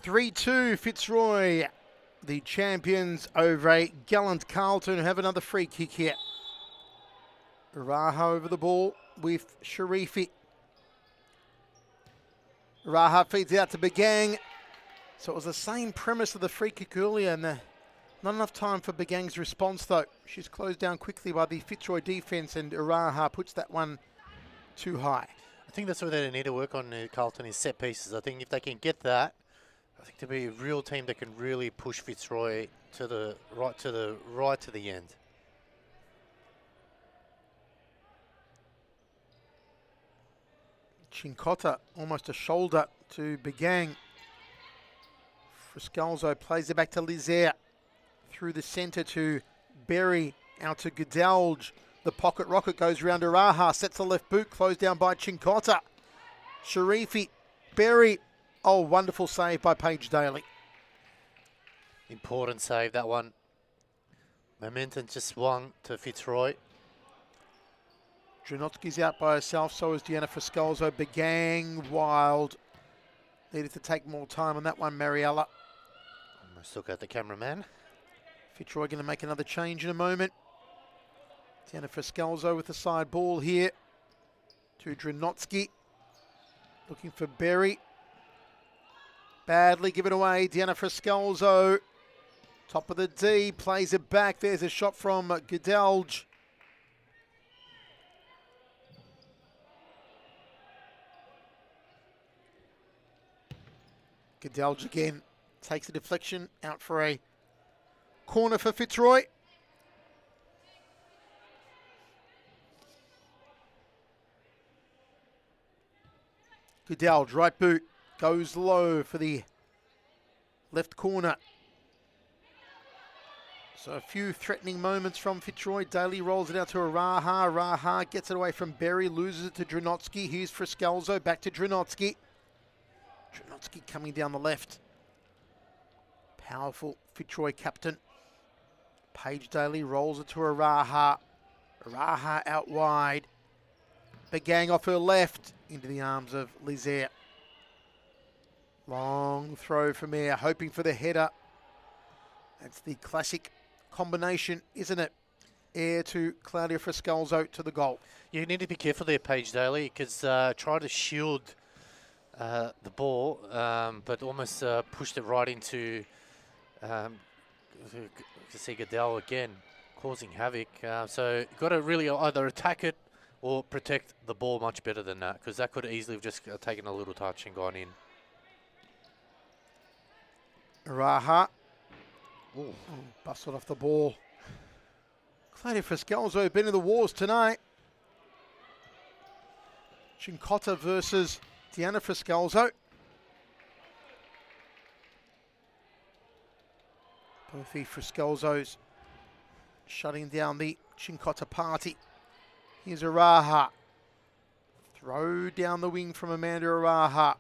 (3-2) Fitzroy, the champions over a gallant Carlton, who have another free kick here. Raha over the ball with Sharifi. Raha feeds out to Begang. So it was the same premise of the free kick earlier, and not enough time for Begang's response though. She's closed down quickly by the Fitzroy defence, and Raha puts that one too high. I think that's what they need to work on, Carlton, is set pieces. I think if they can get that, I think they'll be a real team that can really push Fitzroy to the right to the end. Chincotta, almost a shoulder to Begang. Friscalzo plays it back to Lizaire. Through the centre to Berry, out to Goodalge. The pocket rocket goes round to Raha, sets the left boot, closed down by Chincotta. Sharifi, Berry. Oh, wonderful save by Paige Daly. Important save, that one. Momentum just swung to Fitzroy. Dranotsky's out by herself, so is Deanna Friscalzo. Begang wild. Needed to take more time on that one, Mariella. Almost look at the cameraman. Fitzroy going to make another change in a moment. Deanna Friscalzo with the side ball here to Dranotsky. Looking for Berry. Badly given away, Deanna Friscalzo. Top of the D, plays it back. There's a shot from Goodalge. Goodalge again takes a deflection out for a corner for Fitzroy. Goodalge, right boot, goes low for the left corner. So a few threatening moments from Fitzroy. Daly rolls it out to Raha. Raha gets it away from Berry, loses it to Dranotsky. Here's Friscalzo, back to Dranotsky. Dranotsky coming down the left. Powerful Fitzroy captain. Paige Daly rolls it to Raha. Raha out wide. Begang off her left into the arms of Lizaire. Long throw from there, hoping for the header. That's the classic combination, isn't it? Air to Claudia Friscalzo to the goal. You need to be careful there, Paige Daly, because try to shield the ball, but almost pushed it right into Goodell again, causing havoc. So you've got to really either attack it or protect the ball much better than that, because that could easily have just taken a little touch and gone in. Raha. Oh, bustled off the ball. Claudia Friscalzo been in the wars tonight. Chincotta versus Deanna Friscalzo. Both the Friscalzos shutting down the Chincotta party. Here's Raha. Throw down the wing from Amanda Raha.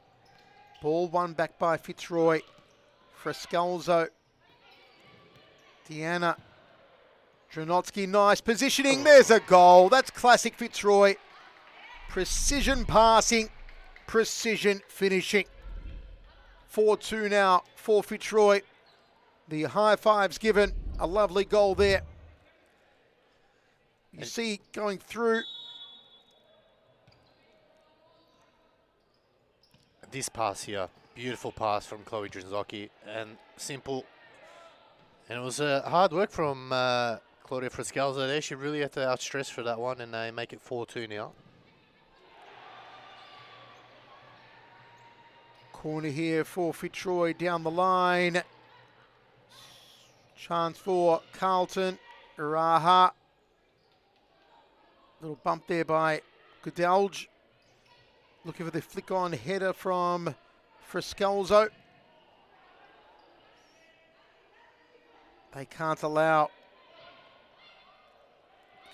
Ball won back by Fitzroy. Friscalzo. Deanna. Dranotsky, nice positioning. There's a goal. That's classic Fitzroy. Precision passing, precision finishing. 4-2 now for Fitzroy. The high fives given. A lovely goal there. You see going through. This pass here, beautiful pass from Chloe Dranotsky, and simple. And it was hard work from Claudia Friscalzo there. She really had to outstress for that one, and they make it 4-2 now. Corner here for Fitzroy down the line. Chance for Carlton. Iraha. Little bump there by Goodalge. Looking for the flick-on header from Friscalzo. They can't allow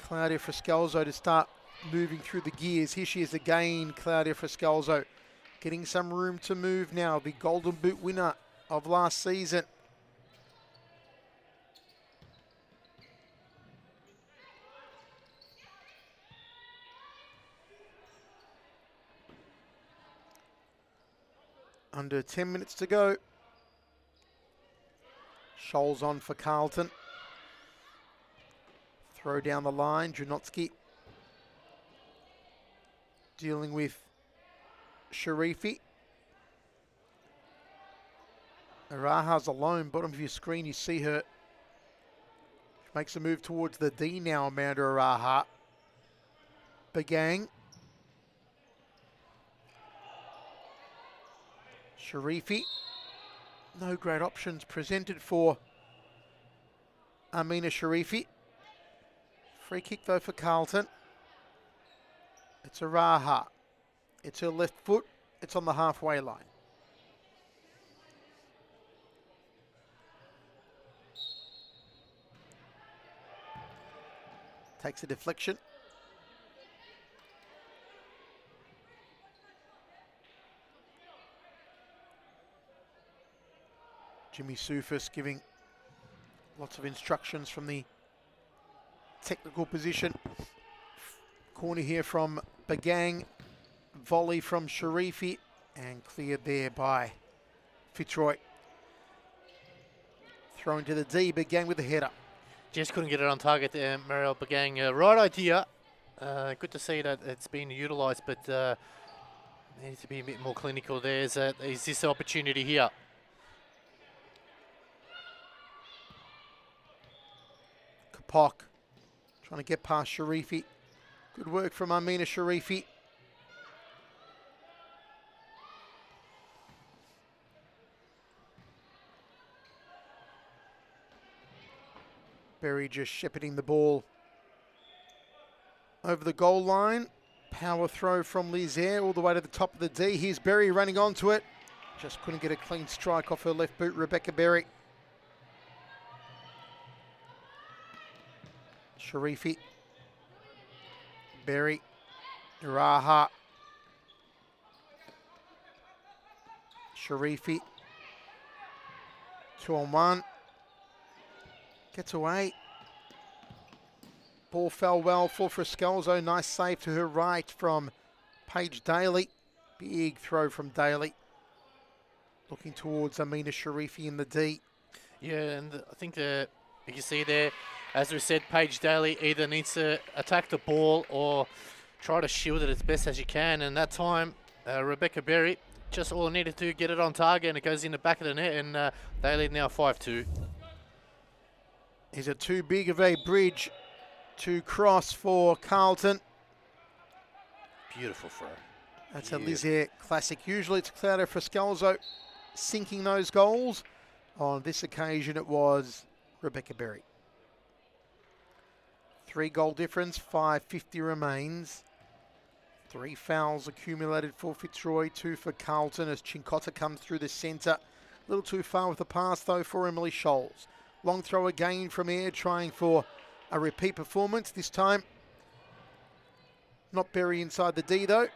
Claudia Friscalzo to start moving through the gears. Here she is again, Claudia Friscalzo, getting some room to move now. The Golden Boot winner of last season. Under 10 minutes to go. Scholes on for Carlton. Throw down the line, Junotsky. Dealing with Sharifi. Araha's alone, bottom of your screen, you see her. She makes a move towards the D now, Amanda Araha. Bagang. Sharifi. No great options presented for Amina Sharifi. Free kick though for Carlton. It's Araha. It's her left foot. It's on the halfway line. Takes a deflection. Jimmy Sufis giving lots of instructions from the technical position. Corner here from Bagang. Volley from Sharifi and cleared there by Fitzroy. Throw into the D. Bagang with the header. Just couldn't get it on target there, Marielle Bagang. Right idea. Good to see that it's been utilised, but needs to be a bit more clinical there. Is this opportunity here? Kapok trying to get past Sharifi. Good work from Amina Sharifi. Berry just shepherding the ball over the goal line. Power throw from Lizaire all the way to the top of the D. Here's Berry running onto it. Just couldn't get a clean strike off her left boot, Rebecca Berry. Sharifi. Berry. Iraha. Sharifi. 2-on-1. Gets away. Ball fell well for Friscalzo. Nice save to her right from Paige Daly. Big throw from Daly. Looking towards Amina Sharifi in the D. Yeah, and I think you can see there, as we said, Paige Daly either needs to attack the ball or try to shield it as best as you can. And that time, Rebecca Berry just all needed to get it on target, and it goes in the back of the net, and they lead now 5-2. Is it too big of a bridge to cross for Carlton? Beautiful throw. That's a Lizaire classic. Usually it's Claudia Friscalzo sinking those goals. On this occasion it was Rebecca Berry. 3-goal difference, 5:50 remains. 3 fouls accumulated for Fitzroy, 2 for Carlton as Chincotta comes through the centre. A little too far with the pass though for Emily Scholes. Long throw again from Air, trying for a repeat performance. This time, not Berry inside the D though.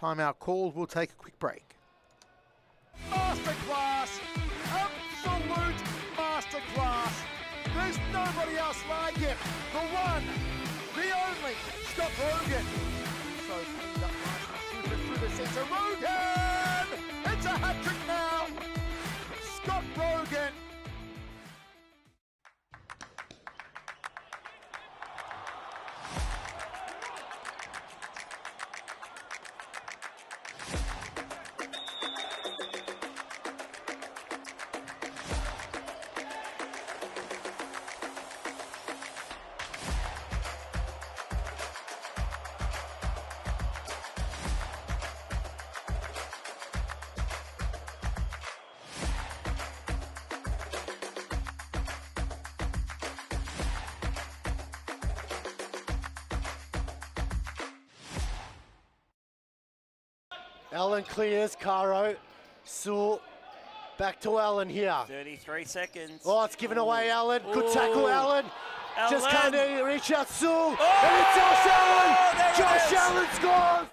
Timeout called. We'll take a quick break. Masterclass! Absolute masterclass! There's nobody else like him. The one, the only, Scott Rogan. So cleaned up nicely, through the centre. Rogan! It's a hat-trick now! Scott Rogan. Allen clears, Caro. Sewell, back to Allen here. 33 seconds. Oh, it's given away, Allen. Good tackle, Allen. Just Allen. can't reach out, Sewell. Oh! And it's Josh Allen. There it Josh is. Allen scores.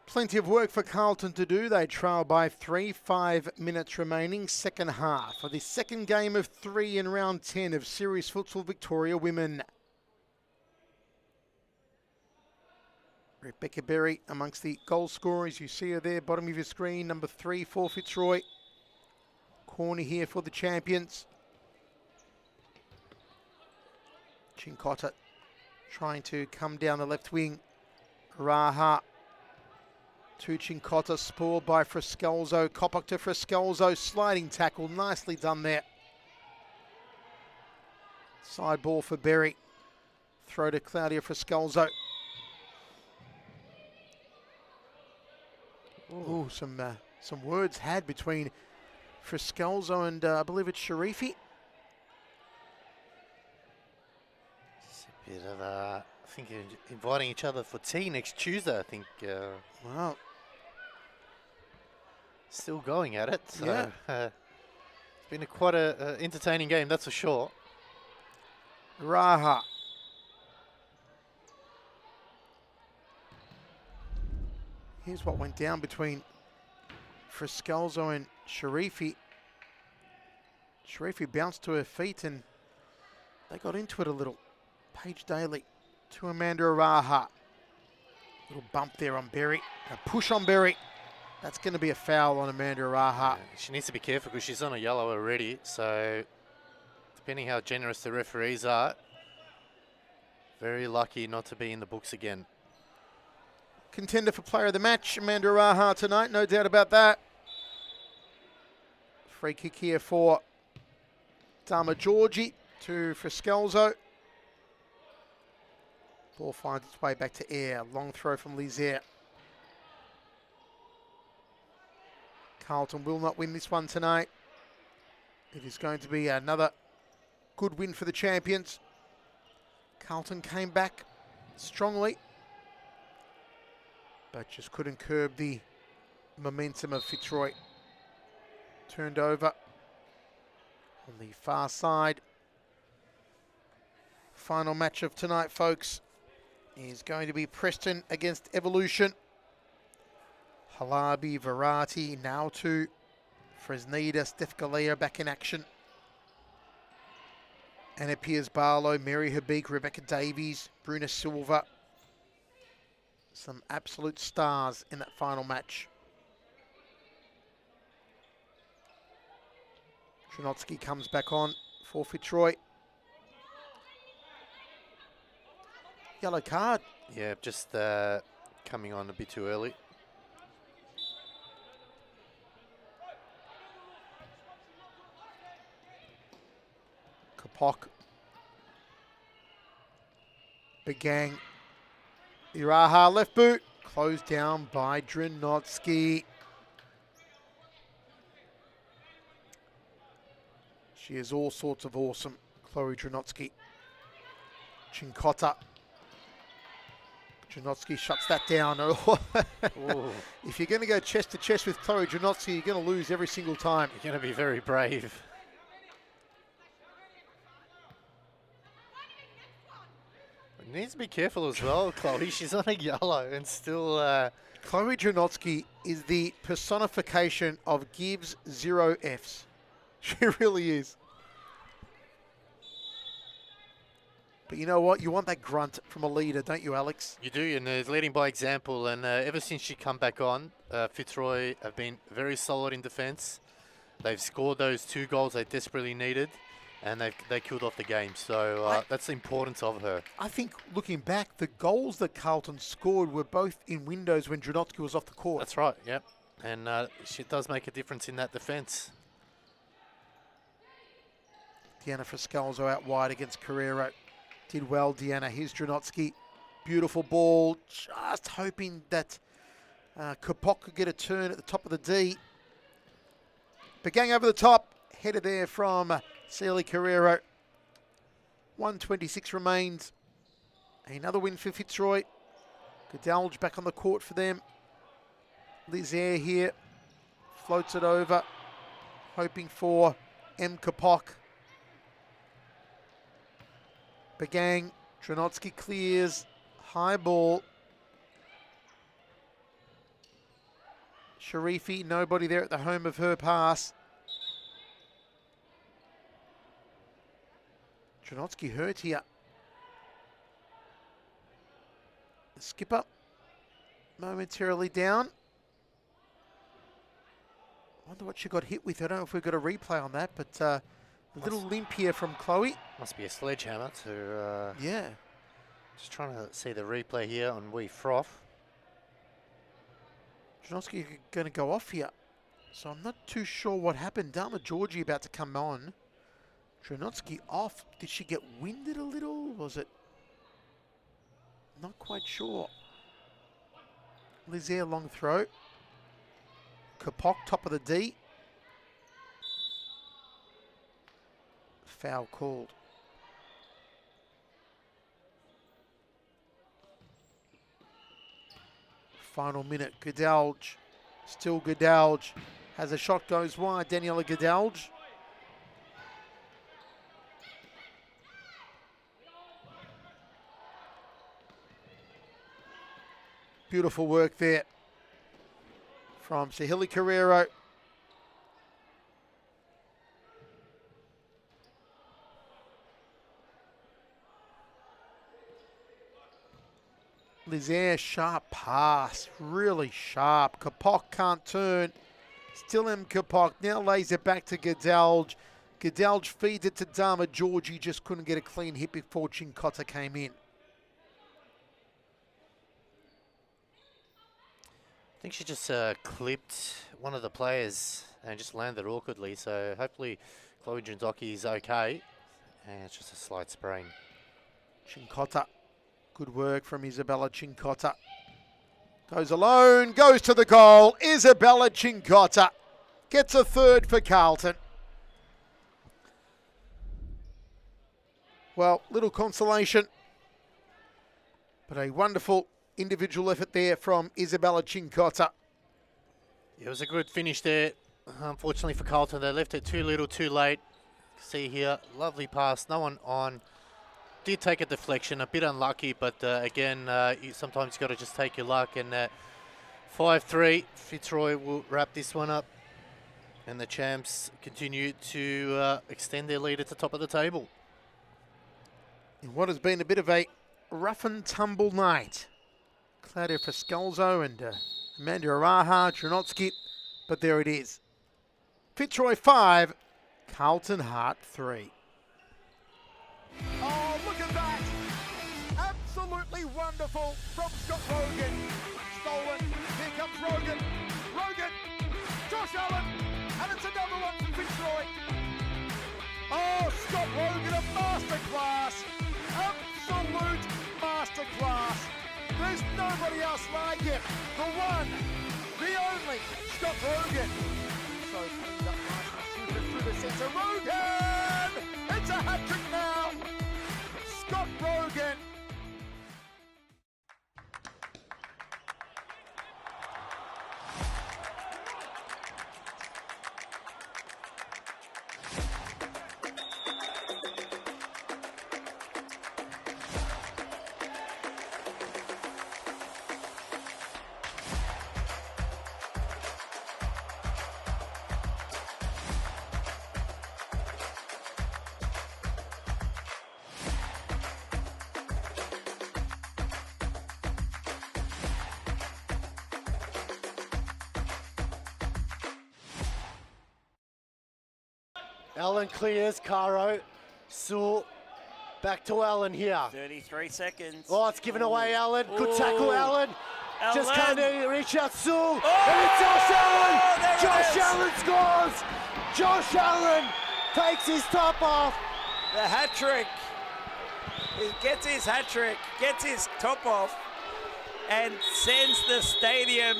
Plenty of work for Carlton to do. They trail by 3, 5 minutes remaining, second half of the second game of 3 in round 10 of Series Futsal Victoria Women. Rebecca Berry amongst the goal scorers. You see her there, bottom of your screen, number 3 for Fitzroy. Corner here for the champions. Chincotta trying to come down the left wing. Raha to Chincotta, spoiled by Frescalzo. Kopok to Frescalzo, sliding tackle, nicely done there. Side ball for Berry. Throw to Claudia Frescalzo. Ooh, some words had between Frescalzo and I believe it's Sharifi. It's a bit of I think inviting each other for tea next Tuesday, I think. Wow. Still going at it. So, Yeah. it's been quite a entertaining game, that's for sure. Raha. Here's what went down between Frescalzo and Sharifi. Sharifi bounced to her feet and they got into it a little. Paige Daly to Amanda Raha. Little bump there on Berry. A push on Berry. That's going to be a foul on Amanda Raha. Yeah, she needs to be careful because she's on a yellow already. So, depending how generous the referees are, very lucky not to be in the books again. Contender for player of the match, Amanda Raha tonight, no doubt about that. Free kick here for Dama Georgie to Frescalzo. Ball finds its way back to air. Long throw from Lizier. Carlton will not win this one tonight. It is going to be another good win for the champions. Carlton came back strongly, but just couldn't curb the momentum of Fitzroy. Turned over on the far side. Final match of tonight, folks, is going to be Preston against Evolution. Halabi, Verati, now to Fresneda, Steph Galea back in action. Anna Piers-Barlow, Mary Habik, Rebecca Davies, Bruna Silva. Some absolute stars in that final match. Trinotsky comes back on for Fitzroy. Yellow card. Yeah, just coming on a bit too early. Kapok. Begang. Iraha left boot. Closed down by Drinotsky. She is all sorts of awesome, Chloe Drinotsky. Chincotta. Drinotsky shuts that down. If you're going to go chest to chest with Chloe Drinotsky, you're going to lose every single time. You're going to be very brave. Needs to be careful as well, Chloe. She's on a yellow and still... Chloe Drinotsky is the personification of gives 0 Fs. She really is. But you know what? You want that grunt from a leader, don't you, Alex? You do, and leading by example. And ever since she come back on, Fitzroy have been very solid in defence. They've scored those 2 goals they desperately needed, and they killed off the game. So that's the importance of her. I think looking back, the goals that Carlton scored were both in windows when Drinotsky was off the court. That's right, yep. And she does make a difference in that defence. Deanna Frescalzo out wide against Carrero. Did well, Deanna. Here's Drinotsky. Beautiful ball. Just hoping that Kapok could get a turn at the top of the D. Begang over the top. Header there from Celie Carrero. 1:26 remains. Another win for Fitzroy. Godalge back on the court for them. Lizaire here floats it over, hoping for M. Kapok. Bagang, Dranotsky clears, high ball. Sharifi, nobody there at the home of her pass. Dranotsky hurt here. The skipper momentarily down. I wonder what she got hit with. I don't know if we've got a replay on that, but a little limp here from Chloe. Must be a sledgehammer to... Yeah. Just trying to see the replay here on Wee Froth. Dranotsky going to go off here. So I'm not too sure what happened. Dharma Georgie about to come on. Dranotsky off. Did she get winded a little? Was it? Not quite sure. Lizaire long throw. Kapok top of the D. Foul called. Final minute. Gadalge. Still Gadalge. Has a shot, goes wide. Daniela Gadalge. Beautiful work there from Sahili Carrero. Lizaire, sharp pass, really sharp. Kapok can't turn. Still M. Kapok, now lays it back to Gadalge. Gadalge feeds it to Dharma Georgie, just couldn't get a clean hit before Chincotta came in. I think she just clipped one of the players and just landed awkwardly. So hopefully Chloe Dranotsky is okay. And it's just a slight sprain. Chincotta. Good work from Isabella Chincotta. Goes alone, goes to the goal. Isabella Chincotta gets a third for Carlton. Well, little consolation, but a wonderful individual effort there from Isabella Chincotta. It was a good finish there. Unfortunately for Carlton, they left it too little, too late. See here, lovely pass, no one on. Did take a deflection, a bit unlucky, but again, sometimes you've got to just take your luck. And 5-3, Fitzroy will wrap this one up. And the champs continue to extend their lead at the top of the table. In what has been a bit of a rough and tumble night. Claudia Foscalzo and Amanda Araha, Dranotsky, but there it is. Fitzroy 5, Carlton Hart 3. Oh, look at that! Absolutely wonderful from Scott Rogan. Stolen. Here comes Rogan. Rogan. Josh Allen. And it's another one from Fitzroy. Oh, Scott Rogan, a masterclass. Absolute masterclass. There's nobody else like him. The one, the only, Scott Rogan. So cleaned up nicely through the centre. Rogan! It's a hat-trick now. Scott Rogan. Allen clears, Caro, Sewell, back to Allen here. 33 seconds. Oh, it's given away, Allen. Good tackle, Allen. Just Allen. can't reach out, Sewell. Oh! And it's Josh Allen. There it Josh is. Allen scores. Josh Allen takes his top off. The hat-trick. He gets his hat-trick, gets his top off, and sends the stadium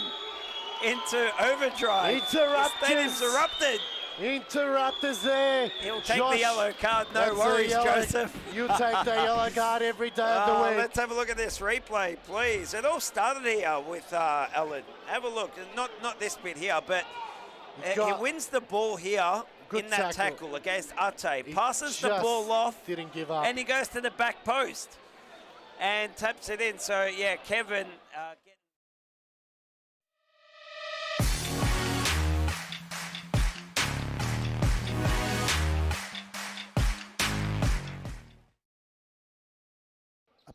into overdrive. Interrupters. The stadium's erupted. Interrupters there. He'll take Josh, the yellow card. No that's the worries, yellow. Joseph. You take the yellow card every day of the week. Let's have a look at this replay, please. It all started here with Ellen. Have a look. Not this bit here, but he wins the ball here in that tackle against Ate. Passes the ball off. Didn't give up. And he goes to the back post and taps it in. So, yeah, Kevin...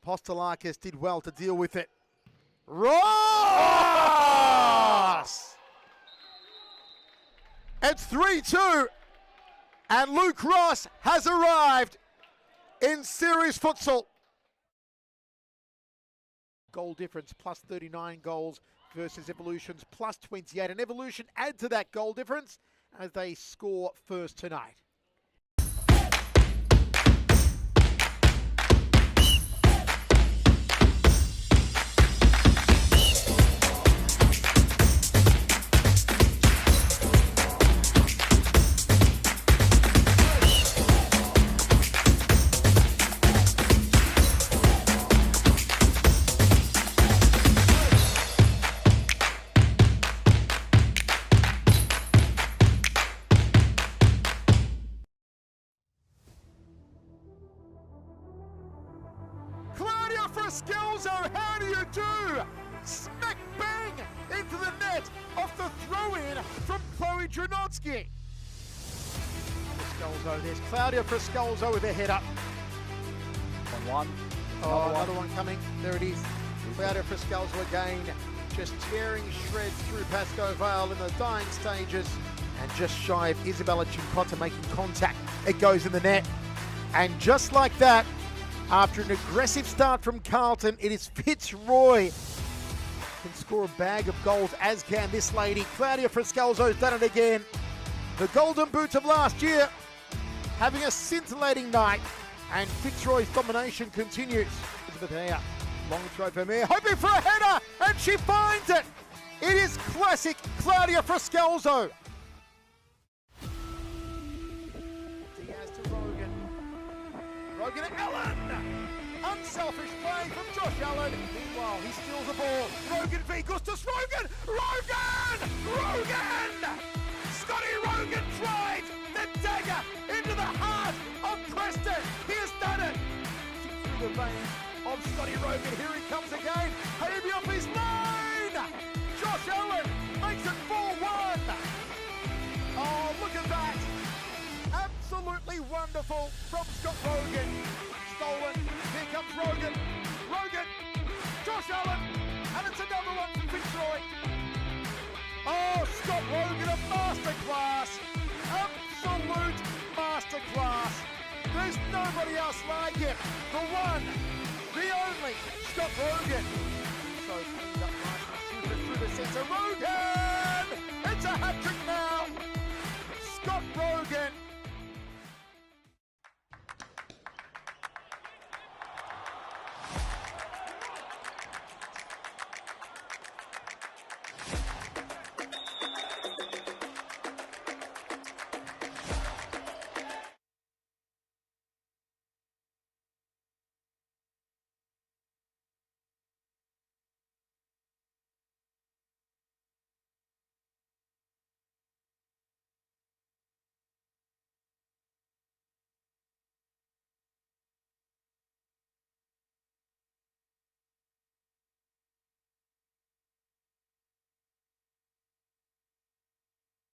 Apostolakis did well to deal with it. Ross! It's 3-2, and Luke Ross has arrived in series futsal. Goal difference plus 39 goals versus Evolution's plus 28, and Evolution add to that goal difference as they score first tonight. Skills, how do you do? Smack bang into the net off the throw-in from Chloe Dranotsky. Friscalzo, there's Claudia Friscalzo with a header. One. Another one coming. There it is. Claudia Friscalzo again, just tearing shreds through Pascoe Vale in the dying stages, and just shy of Isabella Chincotta making contact. It goes in the net, and just like that, after an aggressive start from Carlton, it is Fitzroy can score a bag of goals, as can this lady. Claudia Friscalzo's done it again. The Golden Boots of last year having a scintillating night, and Fitzroy's domination continues. Elizabeth, long throw for Mayer, hoping for a header, and she finds it. It is classic Claudia Friscalzo. Diaz to Rogan. Rogan to Allen. Unselfish play from Josh Allen. Meanwhile, he steals the ball. Rogan v. Gustus Rogan. Rogan! Scotty Rogan tried the dagger into the heart of Preston. He has done it. Through the veins of Scotty Rogan. Here he comes again. Haby off his line. Josh Allen makes it 4-1. Oh, look at that. Absolutely wonderful from Scott Rogan. Stolen. Here comes Rogan. Josh Allen. And it's another one from Fitzroy. Oh, Scott Rogan, a masterclass. Absolute masterclass. There's nobody else like him. The one, the only, Scott Rogan. So cleaned up nicely through the centre. Rogan! It's a hat-trick